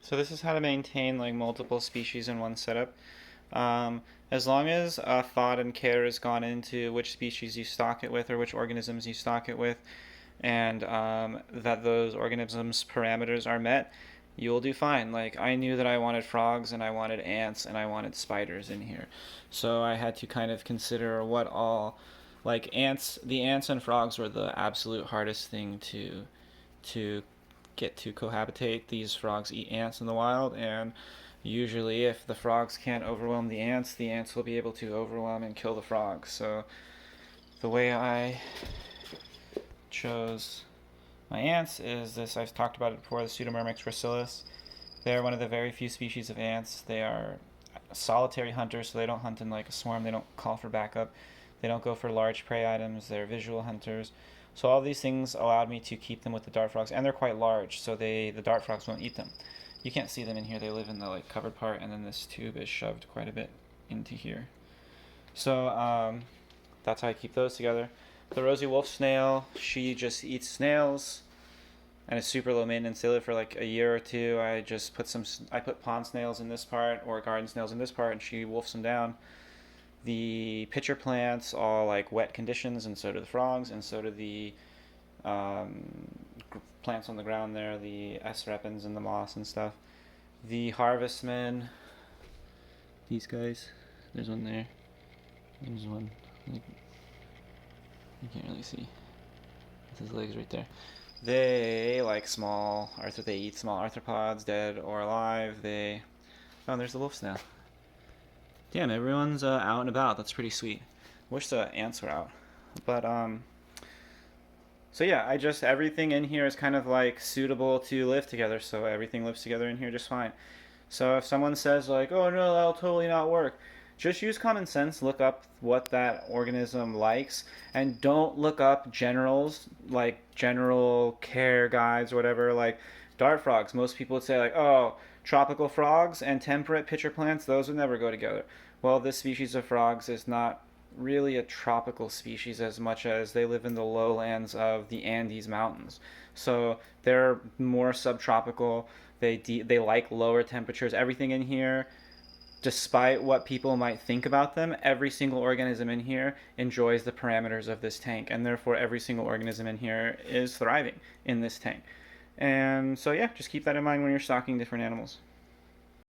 So this is how to maintain like multiple species in one setup. As long as thought and care has gone into which species you stock it with or which organisms you stock it with, and that those organisms' parameters are met, you'll do fine. Like I knew that I wanted frogs and I wanted ants and I wanted spiders in here, so I had to kind of consider what all, like ants. The ants and frogs were the absolute hardest thing to get to cohabitate. These frogs eat ants in the wild, and usually if the frogs can't overwhelm the ants will be able to overwhelm and kill the frogs. So the way I chose my ants is this. I've talked about it before, the Pseudomyrmex gracilis. They're one of the very few species of ants. They are solitary hunters, so they don't hunt in like a swarm. They don't call for backup. They don't go for large prey items. They're visual hunters. So all these things allowed me to keep them with the dart frogs, and they're quite large, so the dart frogs won't eat them. You can't see them in here. They live in the like covered part, and then this tube is shoved quite a bit into here. So that's how I keep those together. The rosy wolf snail, she just eats snails, and it's super low maintenance. They live for like a year or two. I put pond snails in this part or garden snails in this part, and she wolfs them down. The pitcher plants all like wet conditions, and so do the frogs, and so do the um, plants on the ground there, the S. repens and the moss and stuff. The harvestmen, these guys, there's one there. There's one. You can't really see. It's his legs right there. They like they eat small arthropods, dead or alive. Oh, there's the wolf snail. Damn, everyone's out and about. That's pretty sweet. Wish the ants were out. But so yeah, everything in here is kind of like suitable to live together. So everything lives together in here just fine. So if someone says like, "Oh no, that'll totally not work," just use common sense. Look up what that organism likes, and don't look up generals like general care guides or whatever. Like dart frogs, most people would say like, "Oh, tropical frogs and temperate pitcher plants, those would never go together." Well, this species of frogs is not really a tropical species as much as they live in the lowlands of the Andes Mountains. So they're more subtropical. They like lower temperatures. Everything in here, despite what people might think about them, every single organism in here enjoys the parameters of this tank, and therefore every single organism in here is thriving in this tank. And so yeah, just keep that in mind when you're stocking different animals.